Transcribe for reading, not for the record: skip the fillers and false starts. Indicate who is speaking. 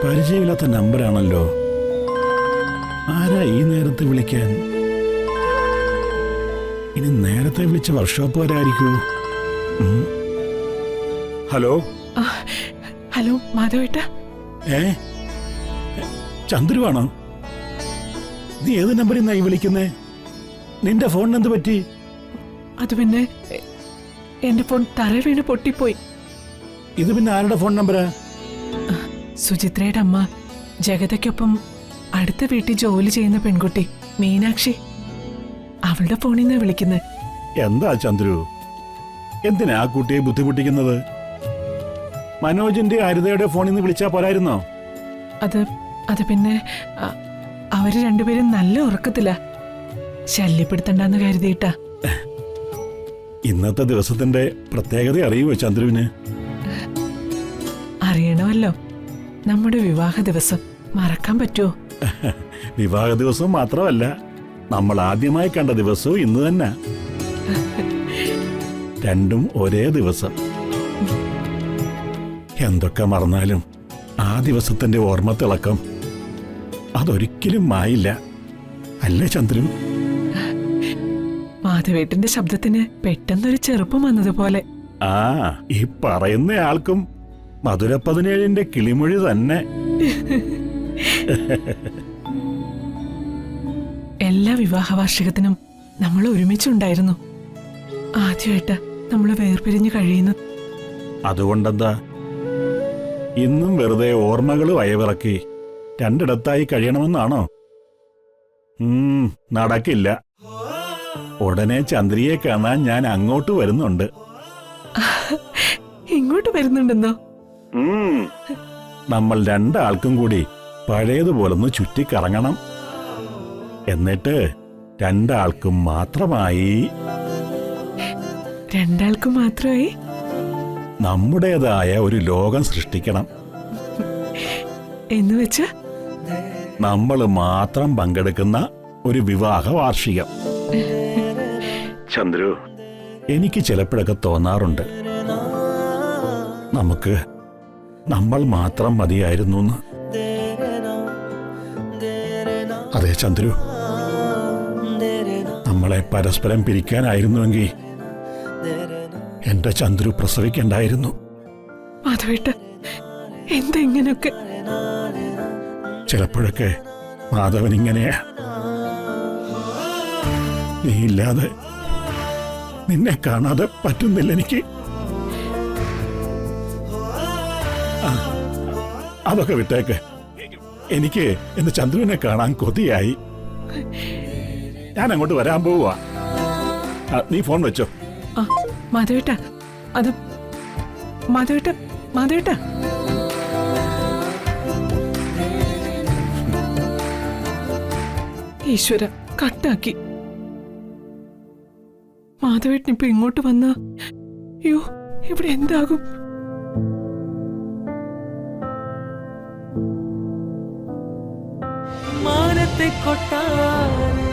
Speaker 1: പരിചയമില്ലാത്ത നമ്പറാണല്ലോ. ആരാ ഈ നേരത്തെ വിളിക്കാൻ? ഇനി നേരത്തെ വിളിച്ച വർക്ക്ഷോപ്പുകാരായിരിക്കൂ. Hello
Speaker 2: hello മാധവേട്ട.
Speaker 1: ചന്ദ്രുവാണോ? നീ ഏത് നമ്പറിൽ നിന്നായി വിളിക്കുന്നേ? നിന്റെ ഫോണിന് എന്ത് പറ്റി?
Speaker 2: അത് പിന്നെ എന്റെ ഫോൺ തറ വീണ് പൊട്ടിപ്പോയി.
Speaker 1: ഇത് പിന്നെ ആരുടെ ഫോൺ നമ്പരാ?
Speaker 2: സുചിത്രയുടെ അമ്മ ജഗതയ്ക്കൊപ്പം അടുത്ത വീട്ടിൽ ജോലി ചെയ്യുന്ന പെൺകുട്ടി മീനാക്ഷി, അവളുടെ ഫോണിൽ നിന്നാ വിളിക്കുന്നത്.
Speaker 1: എന്താ ചന്ദ്രു, എന്തിനാ ആ കുട്ടിയെ ബുദ്ധിമുട്ടിക്കുന്നത്? മനോജിന്റെ ഹരിതയുടെ ഫോണിൽ നിന്ന് വിളിച്ചാ പോരായിരുന്നോ?
Speaker 2: അത് പിന്നെ അവര് രണ്ടുപേരും നല്ല ഉറക്കത്തില്ല, ശല്യപ്പെടുത്തണ്ടെന്ന് കരുതിയിട്ടാ.
Speaker 1: ഇന്നത്തെ ദിവസത്തിന്റെ പ്രത്യേകത അറിയുമോ ചന്ദ്രുവിന്?
Speaker 2: അറിയണമല്ലോ, നമ്മുടെ വിവാഹ ദിവസം മറക്കാൻ പറ്റുമോ?
Speaker 1: വിവാഹ ദിവസം മാത്രമല്ല, നമ്മൾ ആദ്യമായി കണ്ട ദിവസവും ഇന്ന് തന്നെ. രണ്ടും ഒരേ ദിവസം. എന്തൊക്കെ മറന്നാലും ആ ദിവസത്തിന്റെ ഓർമ്മ തിളക്കം അതൊരിക്കലും മായില്ല, അല്ലേ ചന്ദ്രു?
Speaker 2: മാധവേട്ടന്റെ ശബ്ദത്തിന് പെട്ടെന്നൊരു ചെറുപ്പം വന്നതുപോലെ.
Speaker 1: ആ, ഈ പറയുന്ന ആൾക്കും മധുര 17ന്റെ കിളിമൊഴി തന്നെ.
Speaker 2: എല്ലാ വിവാഹ വാർഷികത്തിനും നമ്മൾ ഒരുമിച്ചുണ്ടായിരുന്നു. ആദ്യമായിട്ട് നമ്മൾ വേർപിരിഞ്ഞ് കഴിയുന്നു.
Speaker 1: അതുകൊണ്ടെന്താ ഇന്നും വെറുതെ ഓർമ്മകൾ വയവിറക്കി രണ്ടിടത്തായി കഴിയണമെന്നാണോ? നടക്കില്ല. ഉടനെ ചന്ദ്രിയെ കാണാൻ ഞാൻ അങ്ങോട്ട് വരുന്നുണ്ട്.
Speaker 2: ഇങ്ങോട്ട് വരുന്നുണ്ടെന്നോ?
Speaker 1: നമ്മൾ രണ്ടാൾക്കും കൂടി പഴയതുപോലൊന്ന് ചുറ്റിക്കറങ്ങണം. എന്നിട്ട് രണ്ടാൾക്കും മാത്രമായി നമ്മുടേതായ ഒരു ലോകം സൃഷ്ടിക്കണം.
Speaker 2: എന്നുവെച്ച്
Speaker 1: നമ്മൾ മാത്രം പങ്കെടുക്കുന്ന ഒരു വിവാഹ വാർഷികം. ചന്ദ്രു, എനിക്ക് ചിലപ്പോഴൊക്കെ തോന്നാറുണ്ട്, നമുക്ക് നമ്മൾ മാത്രം മതിയായിരുന്നു. അതെ ചന്ദ്രു, നമ്മളെ പരസ്പരം പിരിക്കാനായിരുന്നുവെങ്കിൽ എന്റെ ചന്ദ്രു പ്രസവിക്കണ്ടായിരുന്നു.
Speaker 2: മാധവേട്ട, എന്താ ഇങ്ങനെയൊക്കെ?
Speaker 1: ചിലപ്പോഴൊക്കെ മാധവൻ ഇങ്ങനെയാ. നീയില്ലാതെ, നിന്നെ കാണാതെ പറ്റുന്നില്ല എനിക്ക്. അതൊക്കെ വിട്ടേക്ക്. എനിക്ക് എന്റെ ചന്ദ്രുവിനെ കാണാൻ കൊതിയായി. ഞാൻ അങ്ങോട്ട് വരാൻ പോവാ. നീ ഫോൺ വെച്ചോ.
Speaker 2: മാധവേട്ട, അത് മാധവേട്ട, മാധവേട്ട. ഈശ്വര, കട്ടാക്കി. മാധവേട്ടൻ ഇപ്പൊ ഇങ്ങോട്ട് വന്ന, അയ്യോ, ഇവിടെ എന്താകും?
Speaker 3: മാനത്തെ കൊട്ടാരം